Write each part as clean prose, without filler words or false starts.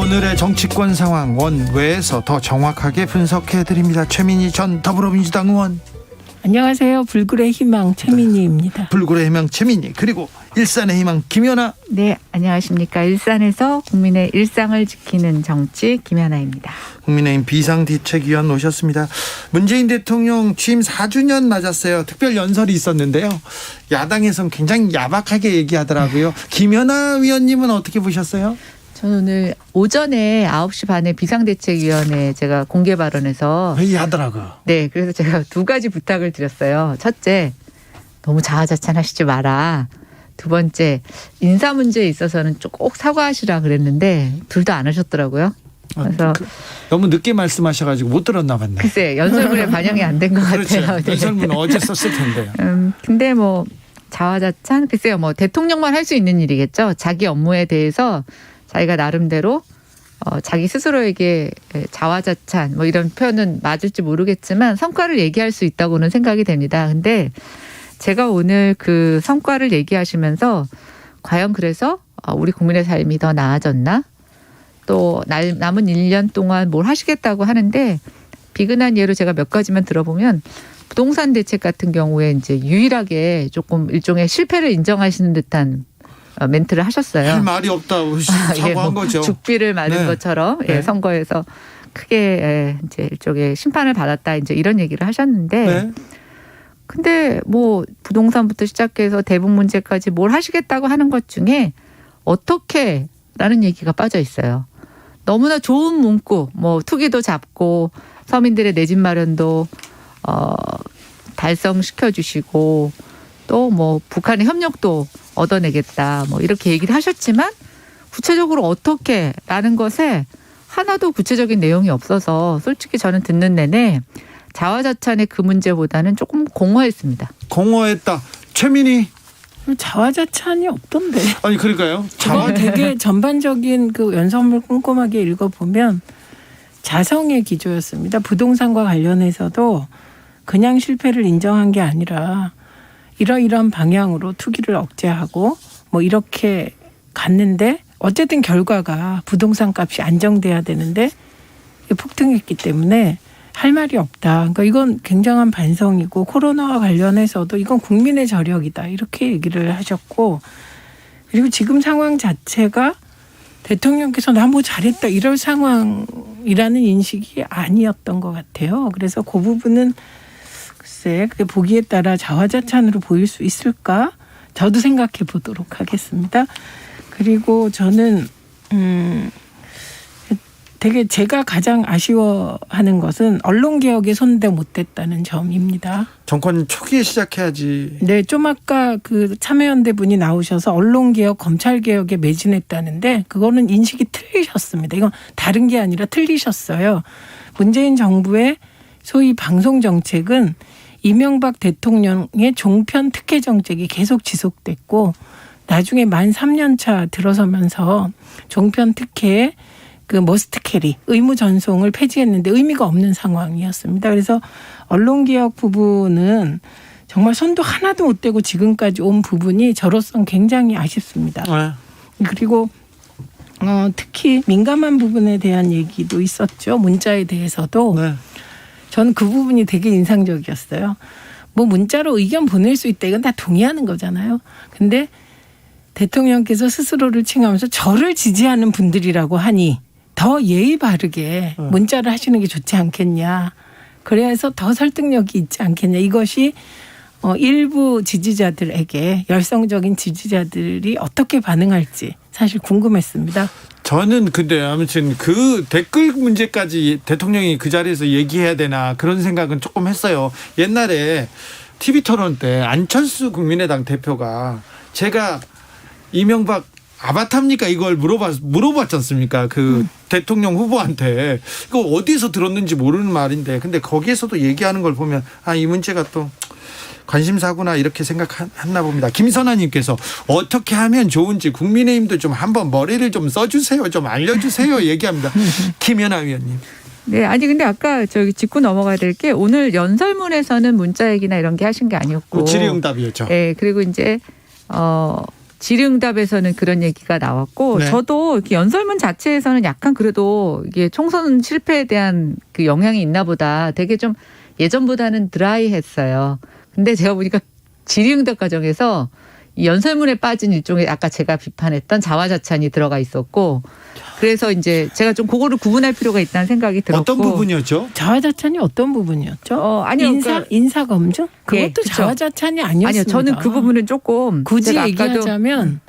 오늘의 정치권 상황 원외에서 더 정확하게 분석해드립니다. 최민희 전 더불어민주당 의원. 안녕하세요. 불굴의 희망 최민희입니다. 불굴의 희망 최민희, 그리고 일산의 희망 김연아. 네, 안녕하십니까. 일산에서 국민의 일상을 지키는 정치 김연아입니다. 국민의힘 비상대책위원 오셨습니다. 문재인 대통령 취임 4주년 맞았어요. 특별 연설이 있었는데요. 야당에서는 굉장히 야박하게 얘기하더라고요. 김연아 위원님은 어떻게 보셨어요? 저는 오늘 오전에 9시 반에 비상대책위원회 제가 공개 발언에서 회의하더라고요. 네, 그래서 제가 두 가지 부탁을 드렸어요. 첫째, 너무 자화자찬하시지 마라. 두 번째, 인사 문제에 있어서는 꼭 사과하시라 그랬는데 둘 다 안 하셨더라고요. 그래서 너무 늦게 말씀하셔가지고 못 들었나 봤네. 글쎄 연설문에 반영이 안 된 것 그렇죠. 같아요. 네. 연설문 어제 썼을 텐데요. 근데 뭐 자화자찬 글쎄요, 뭐 대통령만 할 수 있는 일이겠죠. 자기 업무에 대해서 자기가 나름대로 자기 스스로에게 자화자찬 뭐 이런 표현은 맞을지 모르겠지만 성과를 얘기할 수 있다고는 생각이 됩니다. 근데 제가 오늘 그 성과를 얘기하시면서 과연 그래서 우리 국민의 삶이 더 나아졌나? 또 남은 1년 동안 뭘 하시겠다고 하는데 비근한 예로 제가 몇 가지만 들어보면 부동산 대책 같은 경우에 이제 유일하게 조금 일종의 실패를 인정하시는 듯한 멘트를 하셨어요. 할 말이 없다고 사과한 거죠. 죽비를 맞은 네. 것처럼 네. 선거에서 크게 이제 일종의 심판을 받았다 이제 이런 얘기를 하셨는데, 네. 근데 뭐 부동산부터 시작해서 대북 문제까지 뭘 하시겠다고 하는 것 중에 어떻게라는 얘기가 빠져 있어요. 너무나 좋은 문구, 뭐 투기도 잡고 서민들의 내 집 마련도 달성시켜 주시고 또 뭐 북한의 협력도 얻어내겠다 뭐 이렇게 얘기를 하셨지만 구체적으로 어떻게라는 것에 하나도 구체적인 내용이 없어서 솔직히 저는 듣는 내내 자화자찬의 그 문제보다는 조금 공허했습니다. 공허했다. 최민희. 자화자찬이 없던데. 아니 그러니까요. 저거 되게 전반적인 그 연설문을 꼼꼼하게 읽어보면 자성의 기조였습니다. 부동산과 관련해서도 그냥 실패를 인정한 게 아니라 이러이러한 방향으로 투기를 억제하고 뭐 이렇게 갔는데 어쨌든 결과가 부동산 값이 안정돼야 되는데 폭등했기 때문에 할 말이 없다. 그러니까 이건 굉장한 반성이고 코로나와 관련해서도 이건 국민의 저력이다. 이렇게 얘기를 하셨고, 그리고 지금 상황 자체가 대통령께서 나 뭐 잘했다 이럴 상황이라는 인식이 아니었던 것 같아요. 그래서 그 부분은 글쎄 그게 보기에 따라 자화자찬으로 보일 수 있을까? 저도 생각해 보도록 하겠습니다. 그리고 저는 되게 제가 가장 아쉬워하는 것은 언론개혁에 손대 못했다는 점입니다. 정권 초기에 시작해야지. 네, 좀 아까 그 참여연대 분이 나오셔서 언론개혁, 검찰개혁에 매진했다는데 그거는 인식이 틀리셨습니다. 이건 다른 게 아니라 틀리셨어요. 문재인 정부의 소위 방송정책은 이명박 대통령의 종편 특혜 정책이 계속 지속됐고 나중에 만 3년 차 들어서면서 종편 특혜에 그 머스트 캐리 의무 전송을 폐지했는데 의미가 없는 상황이었습니다. 그래서 언론개혁 부분은 정말 손도 하나도 못 대고 지금까지 온 부분이 저로서는 굉장히 아쉽습니다. 네. 그리고 특히 민감한 부분에 대한 얘기도 있었죠. 문자에 대해서도. 네. 저는 그 부분이 되게 인상적이었어요. 뭐 문자로 의견 보낼 수 있다. 이건 다 동의하는 거잖아요. 근데 대통령께서 스스로를 칭하면서 저를 지지하는 분들이라고 하니 더 예의 바르게 문자를 하시는 게 좋지 않겠냐. 그래서 더 설득력이 있지 않겠냐. 이것이 일부 지지자들에게 열성적인 지지자들이 어떻게 반응할지 사실 궁금했습니다. 저는 근데 아무튼 그 댓글 문제까지 대통령이 그 자리에서 얘기해야 되나 그런 생각은 조금 했어요. 옛날에 TV 토론 때 안철수 국민의당 대표가 제가 이명박 아바타입니까? 이걸 물어봤지 않습니까? 그 대통령 후보한테. 이거 어디서 들었는지 모르는 말인데. 근데 거기에서도 얘기하는 걸 보면 이 문제가 또 관심사구나 이렇게 생각했나 봅니다. 김선아님께서 어떻게 하면 좋은지 국민의힘도 좀 한번 머리를 좀 써주세요. 좀 알려주세요. 얘기합니다. 김연아 위원님. 네, 아니 근데 아까 저기 짚고 넘어가야 될 게 오늘 연설문에서는 문자 얘기나 이런 게 하신 게 아니었고 질의응답이었죠. 네, 그리고 이제 질의응답에서는 그런 얘기가 나왔고 네. 저도 이렇게 연설문 자체에서는 약간 그래도 이게 총선 실패에 대한 그 영향이 있나 보다 되게 좀 예전보다는 드라이했어요. 근데 제가 보니까 질의응답 과정에서 이 연설문에 빠진 일종의 아까 제가 비판했던 자화자찬이 들어가 있었고 그래서 이제 제가 좀 그거를 구분할 필요가 있다는 생각이 들었고 어떤 부분이었죠? 자화자찬이 어떤 부분이었죠? 아니요, 인사 검증? 그것도 예, 그쵸. 자화자찬이 아니었습니다. 아니요, 저는 그 부분은 조금 굳이 제가 아까도 얘기하자면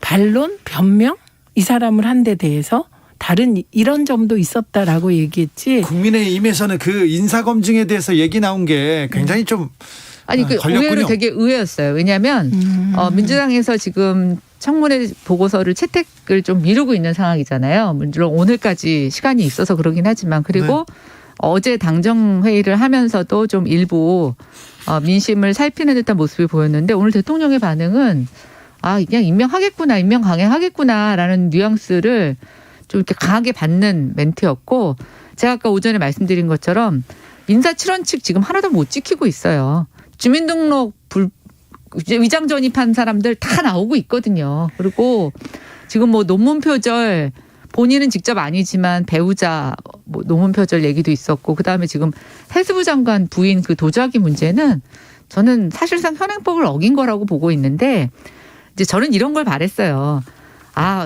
반론, 변명 이 사람을 한 데 대해서 다른 이런 점도 있었다라고 얘기했지. 국민의힘에서는 그 인사검증에 대해서 얘기 나온 게 굉장히 좀 아니 그 걸렸군요. 의외로 되게 의외였어요. 왜냐하면 민주당에서 지금 청문회 보고서를 채택을 좀 미루고 있는 상황이잖아요. 물론 오늘까지 시간이 있어서 그러긴 하지만 그리고 어제 당정 회의를 하면서도 좀 일부 민심을 살피는 듯한 모습이 보였는데 오늘 대통령의 반응은 그냥 임명하겠구나, 임명 강행하겠구나라는 뉘앙스를 좀 이렇게 강하게 받는 멘트였고 제가 아까 오전에 말씀드린 것처럼 인사 7원칙 지금 하나도 못 지키고 있어요. 주민등록 위장 전입한 사람들 다 나오고 있거든요. 그리고 지금 뭐 논문 표절 본인은 직접 아니지만 배우자 뭐 논문 표절 얘기도 있었고 그다음에 지금 해수부 장관 부인 그 도자기 문제는 저는 사실상 현행법을 어긴 거라고 보고 있는데 이제 저는 이런 걸 바랬어요.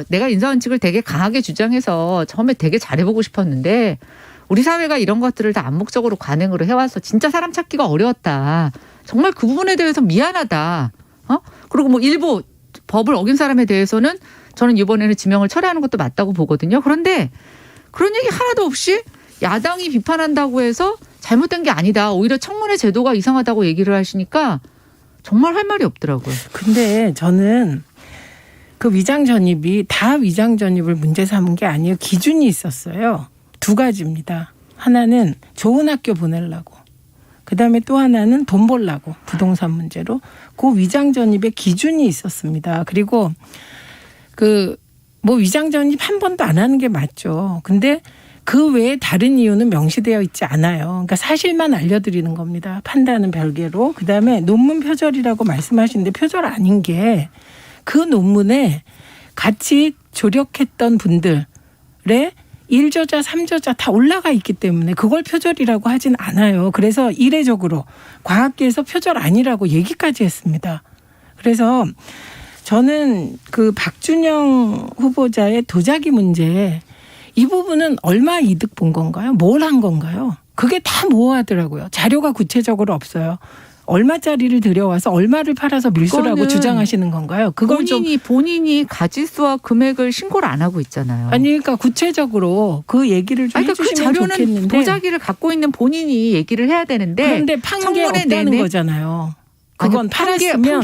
내가 인사원칙을 되게 강하게 주장해서 처음에 되게 잘해보고 싶었는데 우리 사회가 이런 것들을 다 암묵적으로 관행으로 해와서 진짜 사람 찾기가 어려웠다. 정말 그 부분에 대해서 미안하다. 그리고 뭐 일부 법을 어긴 사람에 대해서는 저는 이번에는 지명을 철회하는 것도 맞다고 보거든요. 그런데 그런 얘기 하나도 없이 야당이 비판한다고 해서 잘못된 게 아니다. 오히려 청문회 제도가 이상하다고 얘기를 하시니까 정말 할 말이 없더라고요. 근데 저는 그 위장 전입이 다 위장 전입을 문제 삼은 게 아니에요. 기준이 있었어요. 두 가지입니다. 하나는 좋은 학교 보내려고. 그다음에 또 하나는 돈 벌려고 부동산 문제로 그 위장 전입의 기준이 있었습니다. 그리고 그 뭐 위장 전입 한 번도 안 하는 게 맞죠. 근데 그 외에 다른 이유는 명시되어 있지 않아요. 그러니까 사실만 알려드리는 겁니다. 판단은 별개로. 그다음에 논문 표절이라고 말씀하시는데 표절 아닌 게 그 논문에 같이 조력했던 분들의 1저자, 3저자 다 올라가 있기 때문에 그걸 표절이라고 하진 않아요. 그래서 이례적으로 과학계에서 표절 아니라고 얘기까지 했습니다. 그래서 저는 그 박준영 후보자의 도자기 문제 이 부분은 얼마 이득 본 건가요? 뭘 한 건가요? 그게 다 모호하더라고요. 자료가 구체적으로 없어요. 얼마짜리를 들여와서 얼마를 팔아서 밀수라고 주장하시는 건가요? 그걸 본인이 가지수와 금액을 신고를 안 하고 있잖아요. 아니 그러니까 구체적으로 그 얘기를 좀 그러니까 해주시면 그 자료는 좋겠는데. 도자기를 갖고 있는 본인이 얘기를 해야 되는데 그런데 판 게 없다는 거잖아요. 그건 팔았으면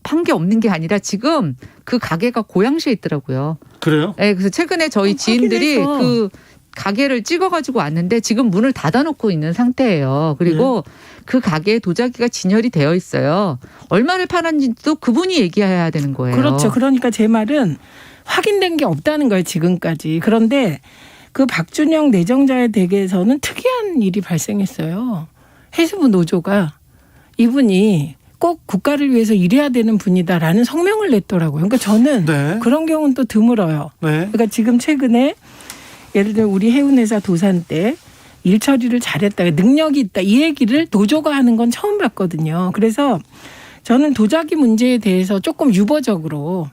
판 게 없는 게 아니라 지금 그 가게가 고양시에 있더라고요. 그래요? 네, 그래서 최근에 저희 지인들이 확인해서. 그 가게를 찍어가지고 왔는데 지금 문을 닫아놓고 있는 상태예요. 그리고 그 가게에 도자기가 진열이 되어 있어요. 얼마를 팔았는지도 그분이 얘기해야 되는 거예요. 그렇죠. 그러니까 제 말은 확인된 게 없다는 거예요. 지금까지. 그런데 그 박준영 내정자의 댁에서는 특이한 일이 발생했어요. 해수부 노조가 이분이 꼭 국가를 위해서 일해야 되는 분이다라는 성명을 냈더라고요. 그러니까 저는 그런 경우는 또 드물어요. 그러니까 지금 최근에 예를 들어 우리 해운회사 도산 때 일 처리를 잘했다, 능력이 있다 이 얘기를 노조가 하는 건 처음 봤거든요. 그래서 저는 도자기 문제에 대해서 조금 유보적으로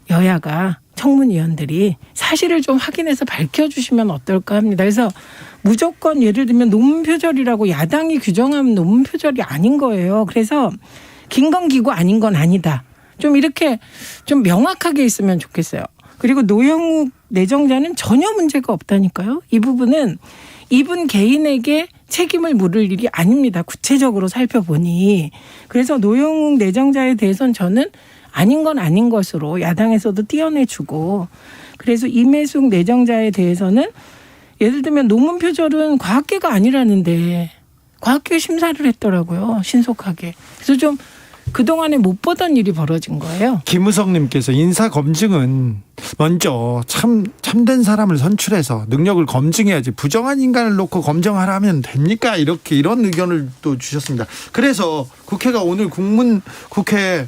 여야가 청문위원들이 사실을 좀 확인해서 밝혀주시면 어떨까 합니다. 그래서 무조건 예를 들면 논문 표절이라고 야당이 규정하면 논문 표절이 아닌 거예요. 그래서 긴 건 기고 아닌 건 아니다. 좀 이렇게 좀 명확하게 있으면 좋겠어요. 그리고 노영욱 내정자는 전혀 문제가 없다니까요. 이 부분은 이분 개인에게 책임을 물을 일이 아닙니다. 구체적으로 살펴보니. 그래서 노영욱 내정자에 대해서는 저는 아닌 건 아닌 것으로 야당에서도 띄어내주고 그래서 임혜숙 내정자에 대해서는 예를 들면 논문 표절은 과학계가 아니라는데 과학계 심사를 했더라고요. 신속하게. 그래서 좀 그동안에 못 보던 일이 벌어진 거예요. 김우성님께서 인사검증은 먼저 참된 사람을 선출해서 능력을 검증해야지 부정한 인간을 놓고 검증하라면 됩니까? 이런 의견을 또 주셨습니다. 그래서 국회가 오늘 국회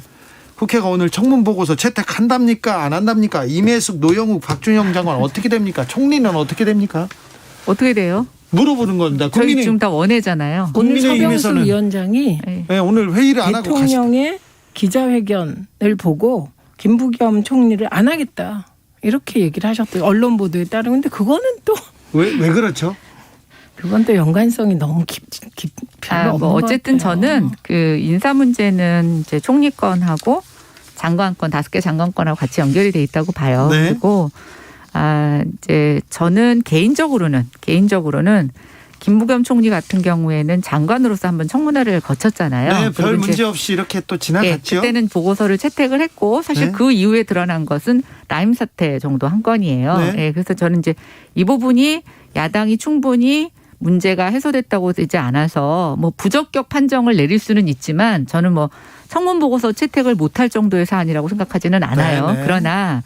국회가 오늘 청문 보고서 채택한답니까? 안 한답니까? 임혜숙, 노영욱, 박준영 장관 어떻게 됩니까? 총리는 어떻게 됩니까? 어떻게 돼요? 물어보는 겁니다. 저희 지금 다 원해잖아요. 오늘 서병수 국민의힘에서는 위원장이 네, 오늘 회의를 안 하고 대통령의 기자회견을 보고 김부겸 총리를 안 하겠다 이렇게 얘기를 하셨대요. 언론 보도에 따르면. 근데 그거는 또 왜 그렇죠? 그건 또 연관성이 너무 별로 없는 뭐 어쨌든 것 같아요. 저는 그 인사 문제는 이제 총리권하고 장관권 5개 장관권하고 같이 연결이 돼 있다고 봐요. 네. 그리고 이제 저는 개인적으로는 김부겸 총리 같은 경우에는 장관으로서 한번 청문회를 거쳤잖아요. 네, 별 그리고 이제 문제 없이 이렇게 또 지나갔죠. 그때는 보고서를 채택을 했고 사실 네. 그 이후에 드러난 것은 라임 사태 정도 한 건이에요. 네. 네, 그래서 저는 이제 이 부분이 야당이 충분히 문제가 해소됐다고 되지 않아서 뭐 부적격 판정을 내릴 수는 있지만 저는 뭐 청문 보고서 채택을 못할 정도의 사안이라고 생각하지는 않아요. 네. 그러나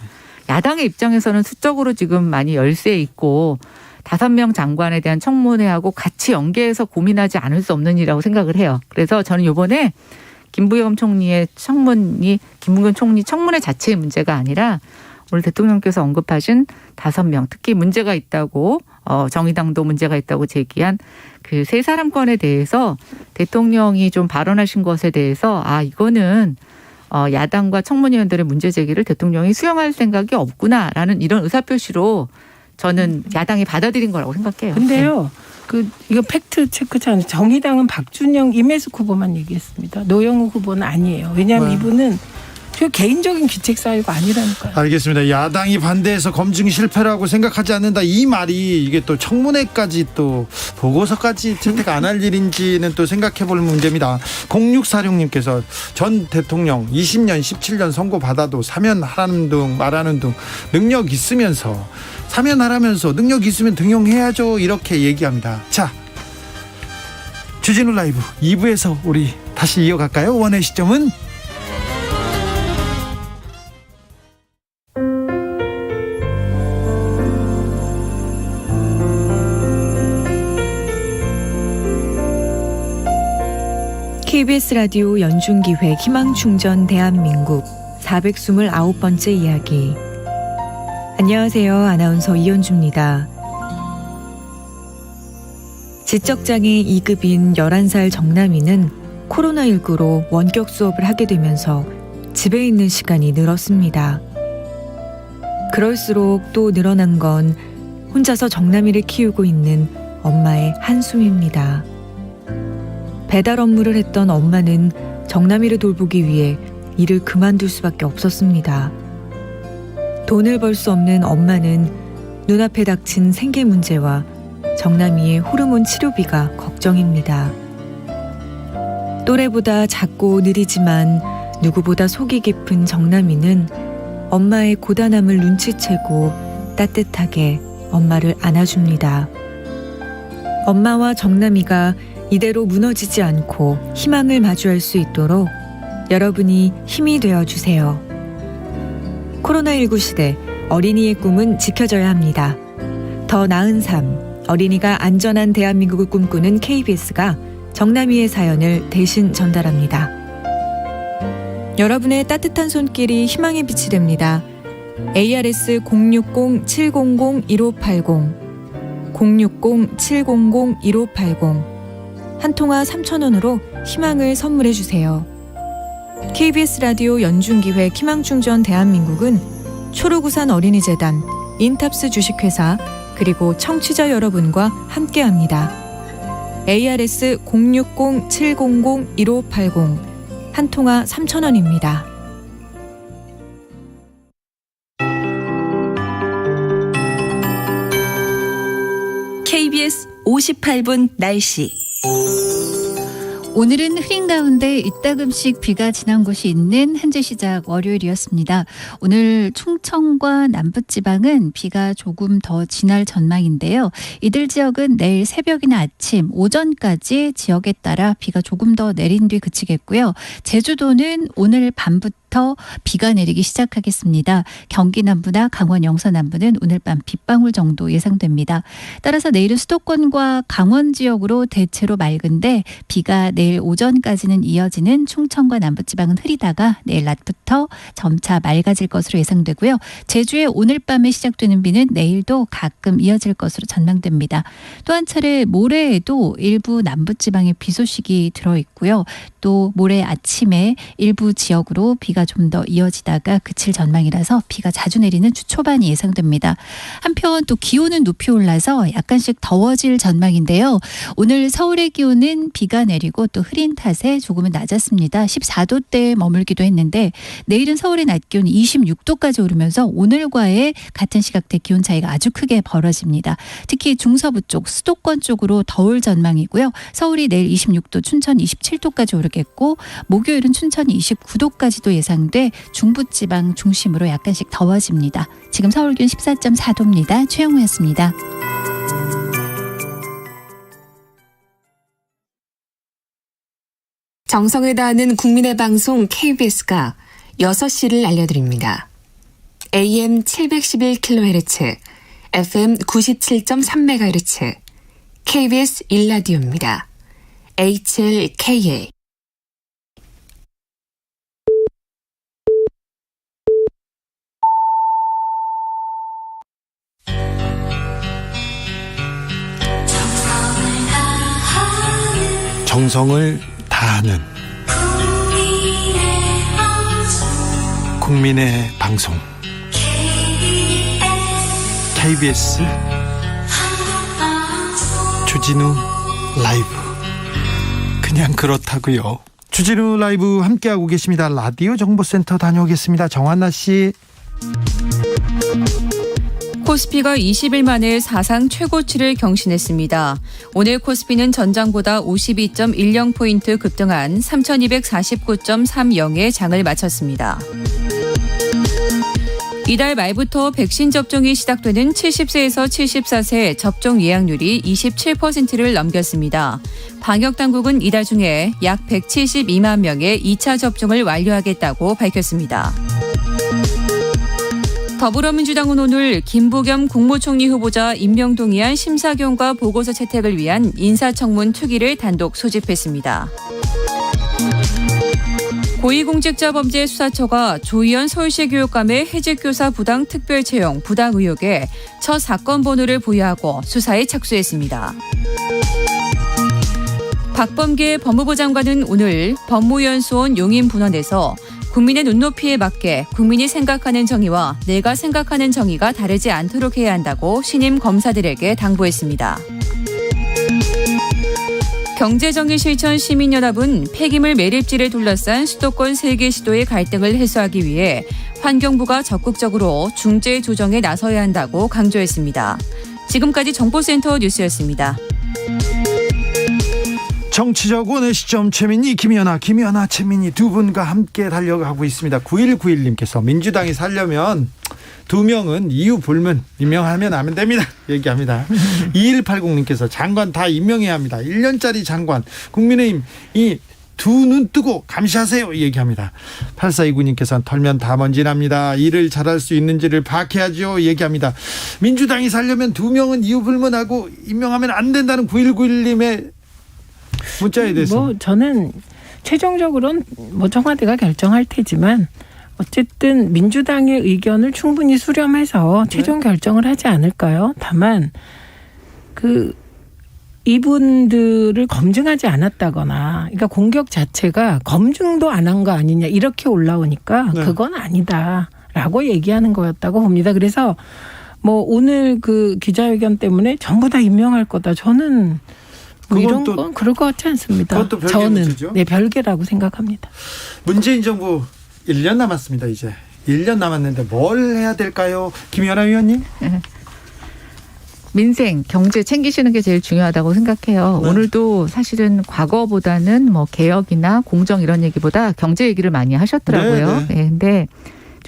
야당의 입장에서는 수적으로 지금 많이 열세에 있고 5명 장관에 대한 청문회하고 같이 연계해서 고민하지 않을 수 없는 일이라고 생각을 해요. 그래서 저는 이번에 김부겸 총리의 김부겸 총리 청문회 자체의 문제가 아니라 오늘 대통령께서 언급하신 5명 특히 문제가 있다고 정의당도 문제가 있다고 제기한 그 3사람권에 대해서 대통령이 좀 발언하신 것에 대해서 이거는 야당과 청문위원들의 문제 제기를 대통령이 수용할 생각이 없구나라는 이런 의사표시로 저는 야당이 받아들인 거라고 생각해요. 근데요. 이거 팩트 체크잖아요. 정의당은 박준영, 임혜숙 후보만 얘기했습니다. 노영욱 후보는 아니에요. 왜냐하면 네. 이분은 저 개인적인 기책 사유가 아니라니까요. 알겠습니다. 야당이 반대해서 검증 실패라고 생각하지 않는다. 이 말이 이게 또 청문회까지 또 보고서까지 채택 안 할 일인지는 또 생각해 볼 문제입니다. 0646님께서 전 대통령 20년 17년 선고 받아도 사면하라는 등 말하는 등 능력 있으면서 사면하라면서 능력 있으면 등용해야죠. 이렇게 얘기합니다. 자, 주진우 라이브 2부에서 우리 다시 이어갈까요? 원의 시점은 KBS 라디오 연중기획 희망충전 대한민국 429번째 이야기. 안녕하세요. 아나운서 이현주입니다. 지적장애 2급인 11살 정남이는 코로나19로 원격 수업을 하게 되면서 집에 있는 시간이 늘었습니다. 그럴수록 또 늘어난 건 혼자서 정남이를 키우고 있는 엄마의 한숨입니다. 배달 업무를 했던 엄마는 정남이를 돌보기 위해 일을 그만둘 수밖에 없었습니다. 돈을 벌 수 없는 엄마는 눈앞에 닥친 생계 문제와 정남이의 호르몬 치료비가 걱정입니다. 또래보다 작고 느리지만 누구보다 속이 깊은 정남이는 엄마의 고단함을 눈치채고 따뜻하게 엄마를 안아줍니다. 엄마와 정남이가 이대로 무너지지 않고 희망을 마주할 수 있도록 여러분이 힘이 되어주세요. 코로나19 시대 어린이의 꿈은 지켜져야 합니다. 더 나은 삶, 어린이가 안전한 대한민국을 꿈꾸는 KBS가 정남이의 사연을 대신 전달합니다. 여러분의 따뜻한 손길이 희망의 빛이 됩니다. ARS 060-700-1580 060-700-1580 한 통화 3,000원으로 희망을 선물해 주세요. KBS 라디오 연중기획 희망충전 대한민국은 초록우산 어린이재단, 인탑스 주식회사 그리고 청취자 여러분과 함께합니다. ARS 060-700-1580 한 통화 3,000원입니다. KBS 58분 날씨. 오늘은 흐린 가운데 이따금씩 비가 지난 곳이 있는 한 주 시작 월요일이었습니다. 오늘 충청과 남부지방은 비가 조금 더 지날 전망인데요. 이들 지역은 내일 새벽이나 아침, 오전까지 지역에 따라 비가 조금 더 내린 뒤 그치겠고요. 제주도는 오늘 밤부터 낮부터 비가 내리기 시작하겠습니다. 경기 남부나 강원 영서 남부는 오늘 밤 빗방울 정도 예상됩니다. 따라서 내일은 수도권과 강원 지역으로 대체로 맑은데 비가 내일 오전까지는 이어지는 충청과 남부지방은 흐리다가 내일 낮부터 점차 맑아질 것으로 예상되고요. 제주에 오늘 밤에 시작되는 비는 내일도 가끔 이어질 것으로 전망됩니다. 또 한 차례 모레에도 일부 남부지방에 비 소식이 들어있고요. 또 모레 아침에 일부 지역으로 비가 좀 더 이어지다가 그칠 전망이라서 비가 자주 내리는 주 초반이 예상됩니다. 한편 또 기온은 높이 올라서 약간씩 더워질 전망인데요. 오늘 서울의 기온은 비가 내리고 또 흐린 탓에 조금은 낮았습니다. 14도대에 머물기도 했는데 내일은 서울의 낮 기온 26도까지 오르면서 오늘과의 같은 시각대 기온 차이가 아주 크게 벌어집니다. 특히 중서부 쪽 수도권 쪽으로 더울 전망이고요. 서울이 내일 26도, 춘천 27도까지 오르겠고 목요일은 춘천이 29도까지도 예상돼 중부지방 중심으로 약간씩 더워집니다. 지금 서울 기온 14.4도입니다. 최영우였습니다. 정성을 다하는 국민의 방송 KBS가 6시를 알려드립니다. AM 711kHz, FM 97.3MHz, KBS 1라디오입니다. HLKA. 정성을 다하는 국민의 방송 KBS 주진우 라이브. 그냥 그렇다고요. 주진우 라이브 함께하고 계십니다. 라디오 정보센터 다녀오겠습니다. 정한나 씨. 코스피가 20일 만에 사상 최고치를 경신했습니다. 오늘 코스피는 전장보다 52.10포인트 급등한 3249.30에 장을 마쳤습니다. 이달 말부터 백신 접종이 시작되는 70세에서 74세 접종 예약률이 27%를 넘겼습니다. 방역당국은 이달 중에 약 172만 명의 2차 접종을 완료하겠다고 밝혔습니다. 더불어민주당은 오늘 김부겸 국무총리 후보자 임명 동의안 심사경과 보고서 채택을 위한 인사청문 특위를 단독 소집했습니다. 고위공직자범죄수사처가 조희연 서울시 교육감의 해직교사 부당 특별채용 부당 의혹에 첫 사건 번호를 부여하고 수사에 착수했습니다. 박범계 법무부 장관은 오늘 법무연수원 용인분원에서 국민의 눈높이에 맞게 국민이 생각하는 정의와 내가 생각하는 정의가 다르지 않도록 해야 한다고 신임 검사들에게 당부했습니다. 경제정의실천 시민연합은 폐기물 매립지를 둘러싼 수도권 3개 시도의 갈등을 해소하기 위해 환경부가 적극적으로 중재 조정에 나서야 한다고 강조했습니다. 지금까지 정보센터 뉴스였습니다. 정치적 원의 시점 최민희, 김연아 최민희 두 분과 함께 달려가고 있습니다. 9191님께서 민주당이 살려면 2명은 이유 불문 임명하면 안 됩니다. 얘기합니다. 2180님께서 장관 다 임명해야 합니다. 1년짜리 장관 국민의힘 이 두 눈 뜨고 감시하세요. 얘기합니다. 8429님께서는 털면 다 먼지납니다. 일을 잘할 수 있는지를 파악해야죠. 얘기합니다. 민주당이 살려면 2명은 이유 불문하고 임명하면 안 된다는 9191님의 문자에 대해서 저는 최종적으로는 청와대가 결정할 테지만 어쨌든 민주당의 의견을 충분히 수렴해서 최종 결정을 하지 않을까요? 다만 이분들을 검증하지 않았다거나, 그러니까 공격 자체가 검증도 안 한 거 아니냐 이렇게 올라오니까 그건 아니다라고 얘기하는 거였다고 봅니다. 그래서 오늘 그 기자회견 때문에 전부 다 임명할 거다. 저는 이런 건 그럴 것 같지 않습니다. 그것도 별개 저는 문제죠? 별개라고 생각합니다. 문재인 정부 1년 남았습니다. 이제 1년 남았는데 뭘 해야 될까요? 김연아 의원님? 민생, 경제 챙기시는 게 제일 중요하다고 생각해요. 네. 오늘도 사실은 과거보다는 개혁이나 공정 이런 얘기보다 경제 얘기를 많이 하셨더라고요. 네, 근데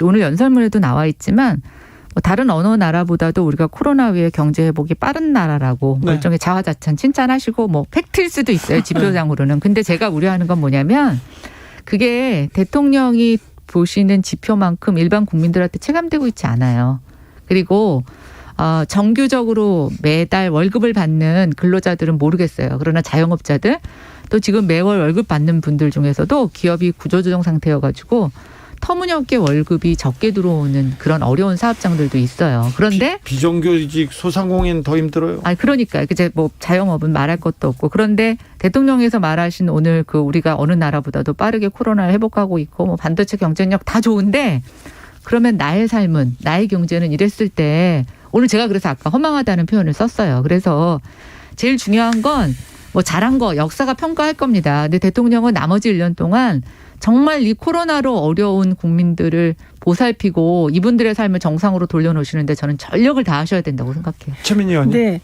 오늘 연설문에도 나와 있지만 다른 어느 나라보다도 우리가 코로나 위에 경제 회복이 빠른 나라라고 일종의 자화자찬 칭찬하시고 팩트일 수도 있어요. 지표상으로는. 근데 제가 우려하는 건 뭐냐면 그게 대통령이 보시는 지표만큼 일반 국민들한테 체감되고 있지 않아요. 그리고 정규적으로 매달 월급을 받는 근로자들은 모르겠어요. 그러나 자영업자들 또 지금 매월 월급 받는 분들 중에서도 기업이 구조조정 상태여가지고 터무니없게 월급이 적게 들어오는 그런 어려운 사업장들도 있어요. 그런데 비정규직 소상공인 더 힘들어요. 그러니까 이제 뭐 자영업은 말할 것도 없고 그런데 대통령께서 말하신 오늘 그 우리가 어느 나라보다도 빠르게 코로나를 회복하고 있고 뭐 반도체 경쟁력 다 좋은데 그러면 나의 삶은 나의 경제는 이랬을 때 오늘 제가 그래서 아까 허망하다는 표현을 썼어요. 그래서 제일 중요한 건 뭐 잘한 거 역사가 평가할 겁니다. 근데 대통령은 나머지 1년 동안 정말 이 코로나로 어려운 국민들을 보살피고 이분들의 삶을 정상으로 돌려놓으시는데 저는 전력을 다하셔야 된다고 생각해요. 최민희 의원님. 네,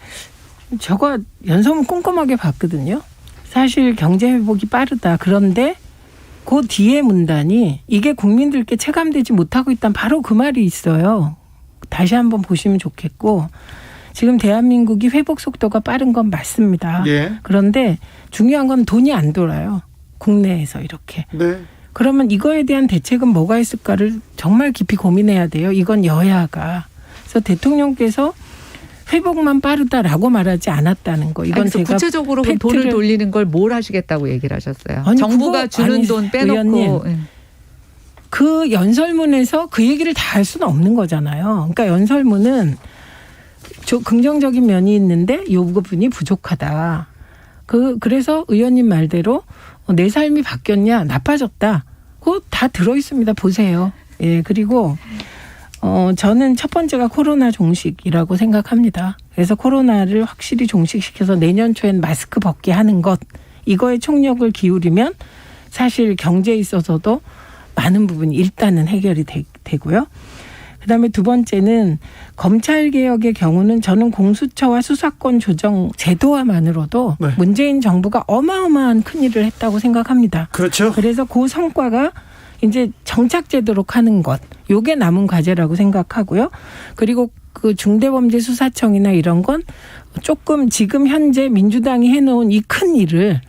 저거 연설문 꼼꼼하게 봤거든요. 사실 경제 회복이 빠르다. 그런데 그 뒤에 문단이 이게 국민들께 체감되지 못하고 있다는 바로 그 말이 있어요. 다시 한번 보시면 좋겠고 지금 대한민국이 회복 속도가 빠른 건 맞습니다. 예. 그런데 중요한 건 돈이 안 돌아요. 국내에서 이렇게. 네. 그러면 이거에 대한 대책은 뭐가 있을까를 정말 깊이 고민해야 돼요. 이건 여야가. 그래서 대통령께서 회복만 빠르다라고 말하지 않았다는 거. 이건 제가 구체적으로 돈을 돌리는 걸 뭘 하시겠다고 얘기를 하셨어요. 아니, 정부가 주는 돈 빼놓고. 의원님, 그 연설문에서 그 얘기를 다 할 수는 없는 거잖아요. 그러니까 연설문은 긍정적인 면이 있는데 이 부분이 부족하다. 그래서 의원님 말대로 내 삶이 바뀌었냐 나빠졌다. 그거 다 들어있습니다. 보세요. 예, 그리고 저는 첫 번째가 코로나 종식이라고 생각합니다. 그래서 코로나를 확실히 종식시켜서 내년 초엔 마스크 벗게 하는 것 이거에 총력을 기울이면 사실 경제에 있어서도 많은 부분이 일단은 해결이 되고요. 그다음에 두 번째는 검찰개혁의 경우는 저는 공수처와 수사권 조정 제도화만으로도 네. 문재인 정부가 어마어마한 큰일을 했다고 생각합니다. 그렇죠. 그래서 그 성과가 이제 정착되도록 하는 것, 요게 남은 과제라고 생각하고요. 그리고 그 중대범죄수사청이나 이런 건 조금 지금 현재 민주당이 해놓은 이 큰 일을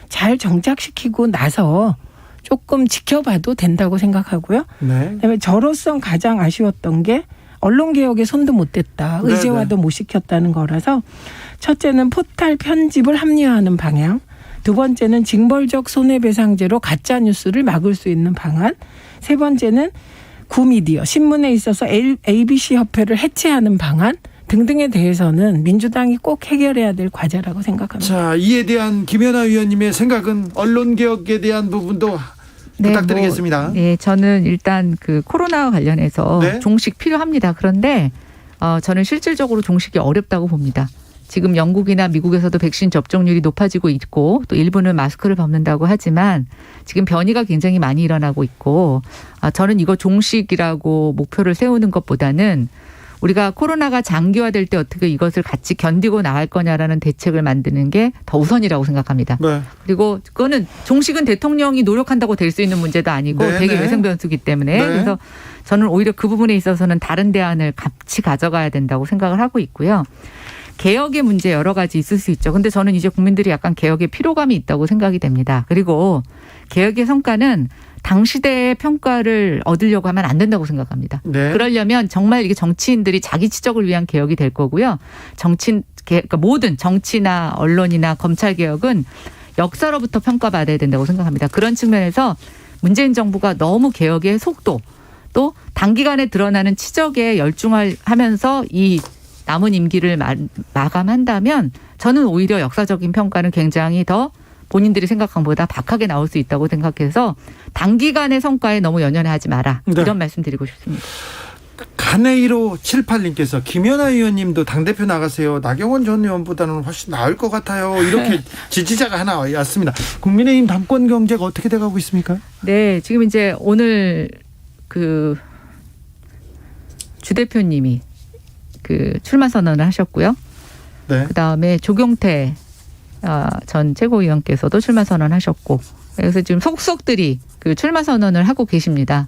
잘 정착시키고 나서 조금 지켜봐도 된다고 생각하고요. 네. 그다음에 저로서 가장 아쉬웠던 게 언론개혁에 손도 못 댔다. 네, 의제화도 못 시켰다는 거라서 첫째는 포탈 편집을 합리화하는 방향. 두 번째는 징벌적 손해배상제로 가짜뉴스를 막을 수 있는 방안. 세 번째는 구미디어, 신문에 있어서 ABC 협회를 해체하는 방안 등등에 대해서는 민주당이 꼭 해결해야 될 과제라고 생각합니다. 자, 이에 대한 김연아 위원님의 생각은 언론개혁에 대한 부분도 부탁드리겠습니다. 네, 저는 일단 그 코로나와 관련해서 네? 종식 필요합니다. 그런데 저는 실질적으로 종식이 어렵다고 봅니다. 지금 영국이나 미국에서도 백신 접종률이 높아지고 있고 또 일부는 마스크를 벗는다고 하지만 지금 변이가 굉장히 많이 일어나고 있고 저는 이거 종식이라고 목표를 세우는 것보다는 우리가 코로나가 장기화될 때 어떻게 이것을 같이 견디고 나갈 거냐라는 대책을 만드는 게 더 우선이라고 생각합니다. 네. 그리고 그거는 종식은 대통령이 노력한다고 될 수 있는 문제도 아니고 네, 되게 네. 외생 변수기 때문에 네. 그래서 저는 오히려 그 부분에 있어서는 다른 대안을 같이 가져가야 된다고 생각을 하고 있고요. 개혁의 문제 여러 가지 있을 수 있죠. 근데 저는 이제 국민들이 약간 개혁의 피로감이 있다고 생각이 됩니다. 그리고 개혁의 성과는 당시대의 평가를 얻으려고 하면 안 된다고 생각합니다. 네. 그러려면 정말 이게 정치인들이 자기 치적을 위한 개혁이 될 거고요. 그러니까 모든 정치나 언론이나 검찰 개혁은 역사로부터 평가받아야 된다고 생각합니다. 그런 측면에서 문재인 정부가 너무 개혁의 속도 또 단기간에 드러나는 치적에 열중하면서 이 남은 임기를 마감한다면 저는 오히려 역사적인 평가는 굉장히 더 본인들이 생각한 것보다 박하게 나올 수 있다고 생각해서 단기간의 성과에 너무 연연하지 마라. 네. 이런 말씀 드리고 싶습니다. 간에이로 78님께서 김연아 의원님도 당대표 나가세요. 나경원 전 의원보다는 훨씬 나을 것 같아요. 이렇게 지지자가 하나 왔습니다. 국민의힘 당권 경제가 어떻게 돼가고 있습니까? 네, 지금 이제 오늘 그 주 대표님이 그 출마 선언을 하셨고요. 네. 그다음에 조경태 전 최고위원께서도 출마 선언하셨고 그래서 지금 속속들이 그 출마 선언을 하고 계십니다.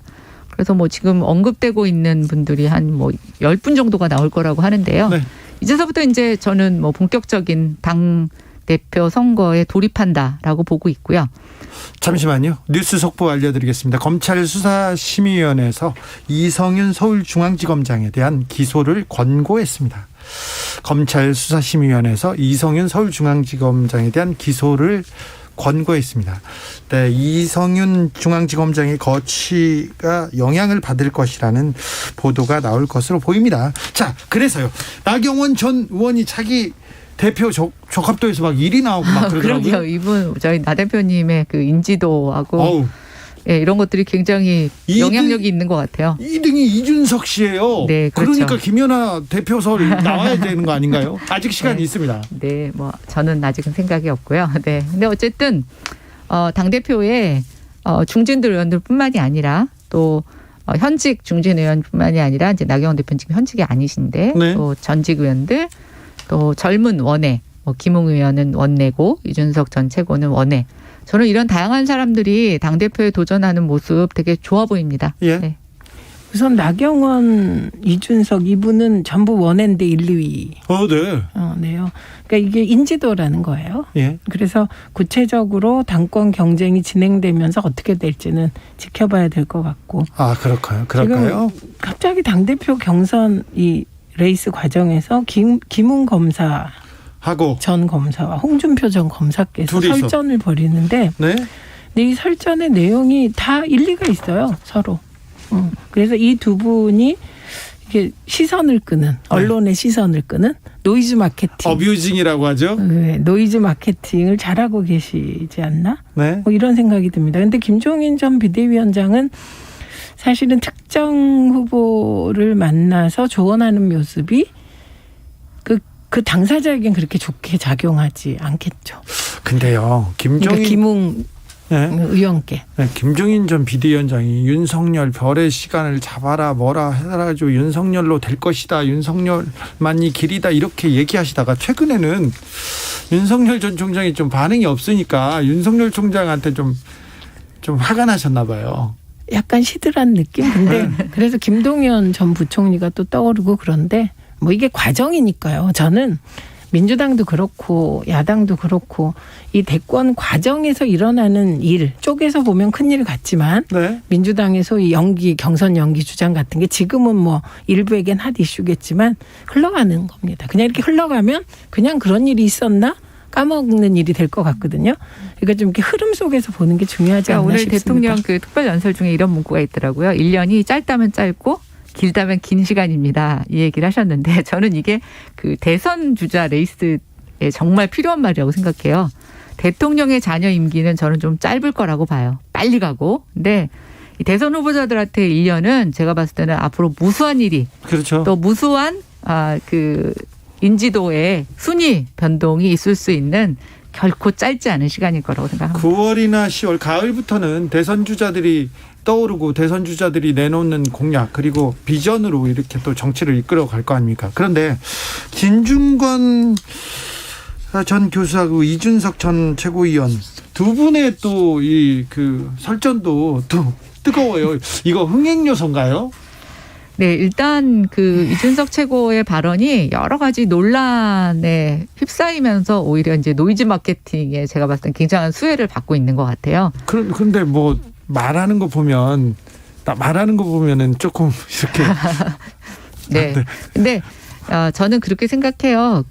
그래서 뭐 지금 언급되고 있는 분들이 한 뭐 10분 정도가 나올 거라고 하는데요. 네. 이제서부터 이제 저는 뭐 본격적인 당 대표 선거에 돌입한다라고 보고 있고요. 잠시만요. 뉴스 속보 알려드리겠습니다. 검찰 수사심의위원회에서 이성윤 서울중앙지검장에 대한 기소를 권고했습니다. 검찰 수사심의위원회에서 이성윤 서울중앙지검장에 대한 기소를 권고했습니다. 네, 이성윤 중앙지검장의 거취가 영향을 받을 것이라는 보도가 나올 것으로 보입니다. 자, 그래서요. 나경원 전 의원이 자기 대표 적합도에서 막 일이 나오고 막 그러더라고요. 그러게요. 이분 저희 나 대표님의 그 인지도하고 예, 이런 것들이 굉장히 영향력이 있는 것 같아요. 2등이 이준석 씨예요. 네, 그렇죠. 그러니까 김연아 대표설 나와야 되는 거 아닌가요? 아직 시간이 있습니다. 네, 뭐 저는 아직은 생각이 없고요. 네, 근데 어쨌든 당 대표의 중진들 의원들뿐만이 아니라 또 현직 중진 의원뿐만이 아니라 이제 나경원 대표는 지금 현직이 아니신데 네. 또 전직 의원들 또 젊은 원내 김웅 의원은 원내고 이준석 전 최고는 원내. 저는 이런 다양한 사람들이 당대표에 도전하는 모습 되게 좋아 보입니다. 예. 네. 우선 나경원, 이준석 이분은 전부 원앤데 1, 2위. 네. 네요. 그러니까 이게 인지도라는 거예요. 예. 그래서 구체적으로 당권 경쟁이 진행되면서 어떻게 될지는 지켜봐야 될 것 같고. 아, 그럴까요? 지금 갑자기 당대표 경선 이 레이스 과정에서 김웅 검사 하고 전 검사와 홍준표 전 검사께서 둘이서. 설전을 벌이는데 네. 근데 이 설전의 내용이 다 일리가 있어요. 서로. 그래서 이 두 분이 이게 시선을 끄는 언론의 시선을 끄는 노이즈 마케팅. 어뷰징이라고 하죠. 네, 노이즈 마케팅을 잘하고 계시지 않나? 네. 뭐 이런 생각이 듭니다. 그런데 김종인 전 비대위원장은 사실은 특정 후보를 만나서 조언하는 모습이 그 당사자에겐 그렇게 좋게 작용하지 않겠죠. 근데요, 그러니까 김웅 의원께. 네, 김종인 전 비대위원장이 윤석열 별의 시간을 잡아라 뭐라 해가지고 윤석열로 될 것이다. 윤석열만이 길이다. 이렇게 얘기하시다가 최근에는 윤석열 전 총장이 좀 반응이 없으니까 윤석열 총장한테 좀 화가 나셨나 봐요. 약간 시들한 느낌? 근데 그래서 김동연 전 부총리가 또 떠오르고 그런데 뭐 이게 과정이니까요. 저는 민주당도 그렇고 야당도 그렇고 이 대권 과정에서 일어나는 일 쪽에서 보면 큰일 같지만 네. 민주당의 소위 경선 연기 주장 같은 게 지금은 뭐 일부에겐 핫 이슈겠지만 흘러가는 겁니다. 그냥 이렇게 흘러가면 그냥 그런 일이 있었나? 까먹는 일이 될 것 같거든요. 그러니까 좀 이렇게 흐름 속에서 보는 게 중요하지 않나 오늘 싶습니다. 대통령 그 특별 연설 중에 이런 문구가 있더라고요. 1년이 짧다면 짧고 길다면 긴 시간입니다. 이 얘기를 하셨는데 저는 이게 그 대선 주자 레이스에 정말 필요한 말이라고 생각해요. 대통령의 자녀 임기는 저는 좀 짧을 거라고 봐요. 빨리 가고. 근데 이 대선 후보자들한테 1년은 제가 봤을 때는 앞으로 무수한 일이 그렇죠. 또 무수한 그 인지도의 순위 변동이 있을 수 있는 결코 짧지 않은 시간일 거라고 생각합니다. 9월이나 10월 가을부터는 대선 주자들이 떠오르고 대선 주자들이 내놓는 공약 그리고 비전으로 이렇게 또 정치를 이끌어 갈 거 아닙니까? 그런데 김준권 전 교수하고 이준석 전 최고위원 두 분의 또 이 그 설전도 또 뜨거워요. 이거 흥행 요소인가요? 네, 일단 그 이준석 최고의 발언이 여러 가지 논란에 휩싸이면서 오히려 이제 노이즈 마케팅에 제가 봤을 땐 굉장한 수혜를 받고 있는 것 같아요. 그런데 뭐 말하는 거 보면은 조금 이렇게 네. 근데 저는 그렇게 생각해요.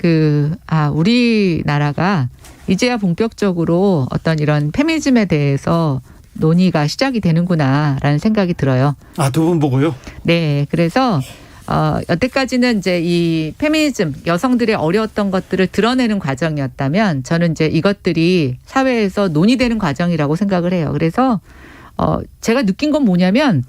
우리나라가 이제야 본격적으로 어떤 이런 페미니즘에 대해서 논의가 시작이 되는구나라는 생각이 들어요. 두 분 보고요? 네. 그래서 여태까지는 이제 이 페미니즘, 여성들의 어려웠던 것들을 드러내는 과정이었다면 저는 이제 이것들이 사회에서 논의되는 과정이라고 생각을 해요. 그래서 제가 느낀 건 뭐냐면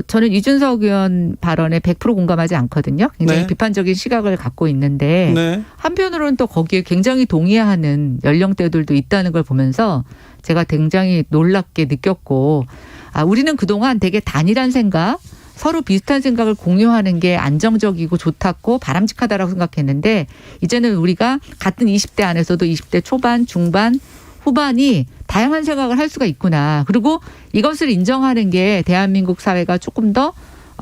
저는 이준석 의원 발언에 100% 공감하지 않거든요. 굉장히 네. 비판적인 시각을 갖고 있는데 네. 한편으로는 또 거기에 굉장히 동의하는 연령대들도 있다는 걸 보면서 제가 굉장히 놀랍게 느꼈고 우리는 그동안 되게 단일한 생각, 서로 비슷한 생각을 공유하는 게 안정적이고 좋다고 바람직하다라고 생각했는데 이제는 우리가 같은 20대 안에서도 20대 초반, 중반, 후반이 다양한 생각을 할 수가 있구나. 그리고 이것을 인정하는 게 대한민국 사회가 조금 더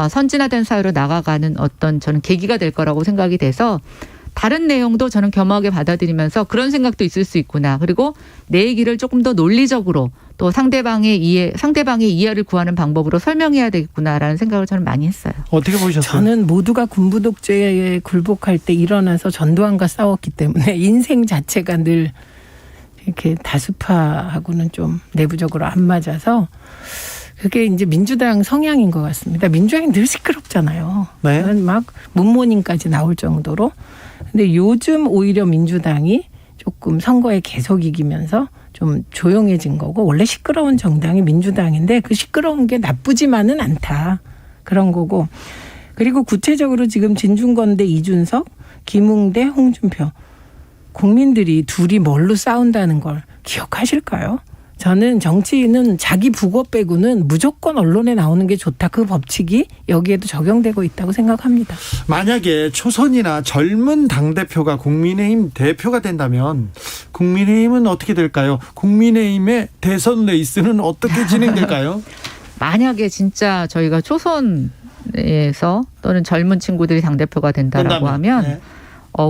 선진화된 사회로 나아가는 어떤 저는 계기가 될 거라고 생각이 돼서 다른 내용도 저는 겸허하게 받아들이면서 그런 생각도 있을 수 있구나. 그리고 내 얘기를 조금 더 논리적으로 또 상대방의 이해를 구하는 방법으로 설명해야 되겠구나라는 생각을 저는 많이 했어요. 어떻게 보셨어요? 저는 모두가 군부 독재에 굴복할 때 일어나서 전두환과 싸웠기 때문에 인생 자체가 늘 이렇게 다수파하고는 좀 내부적으로 안 맞아서 그게 이제 민주당 성향인 것 같습니다. 민주당이 늘 시끄럽잖아요. 네. 막 문모닝까지 나올 정도로. 근데 요즘 오히려 민주당이 조금 선거에 계속 이기면서 좀 조용해진 거고 원래 시끄러운 정당이 민주당인데 그 시끄러운 게 나쁘지만은 않다. 그런 거고. 그리고 구체적으로 지금 진중권 대 이준석, 김웅 대 홍준표. 국민들이 둘이 뭘로 싸운다는 걸 기억하실까요? 저는 정치인은 자기 부고 빼고는 무조건 언론에 나오는 게 좋다. 그 법칙이 여기에도 적용되고 있다고 생각합니다. 만약에 초선이나 젊은 당대표가 국민의힘 대표가 된다면 국민의힘은 어떻게 될까요? 국민의힘의 대선 레이스는 어떻게 진행될까요? 만약에 진짜 저희가 초선에서 또는 젊은 친구들이 당대표가 된다라고 하면 네.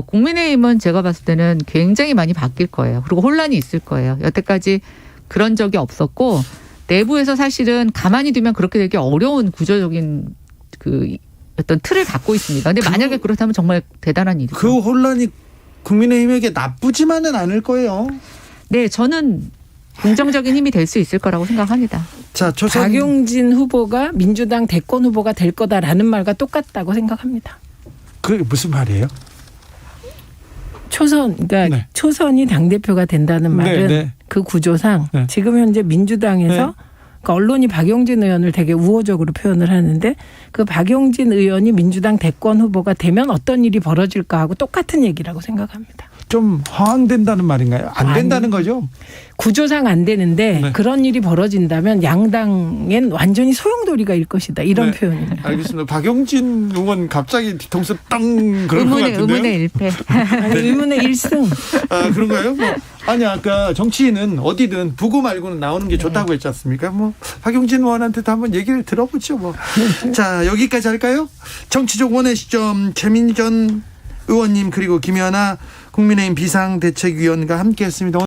국민의힘은 제가 봤을 때는 굉장히 많이 바뀔 거예요. 그리고 혼란이 있을 거예요. 여태까지 그런 적이 없었고 내부에서 사실은 가만히 두면 그렇게 되기 어려운 구조적인 그 어떤 틀을 갖고 있습니다. 근데 만약에 그렇다면 정말 대단한 일이죠. 그 혼란이 국민의힘에게 나쁘지만은 않을 거예요. 네, 저는 긍정적인 힘이 될 수 있을 거라고 생각합니다. 자, 초선 박용진 후보가 민주당 대권 후보가 될 거다라는 말과 똑같다고 생각합니다. 그게 무슨 말이에요? 그러니까 네. 초선이 당대표가 된다는 말은 네. 그 구조상 네. 지금 현재 민주당에서 네. 그러니까 언론이 박용진 의원을 되게 우호적으로 표현을 하는데 그 박용진 의원이 민주당 대권 후보가 되면 어떤 일이 벌어질까 하고 똑같은 얘기라고 생각합니다. 좀 허황된다는 말인가요? 안 된다는 거죠? 구조상 안 되는데 네. 그런 일이 벌어진다면 양당엔 완전히 소용돌이가 일 것이다. 이런 네. 표현입니다. 알겠습니다. 박용진 의원 갑자기 뒤통수 땅 그런 것 같은데요. 의문의 일패. 아니, 의문의 1승. 아, 그런가요? 아니 아까 정치인은 어디든 부고 말고는 나오는 게 좋다고 했지 않습니까? 박용진 의원한테도 한번 얘기를 들어보죠. 자, 여기까지 할까요? 정치적 원의 시점 최민희 전 의원님 그리고 김연아 국민의힘 비상대책위원과 함께했습니다.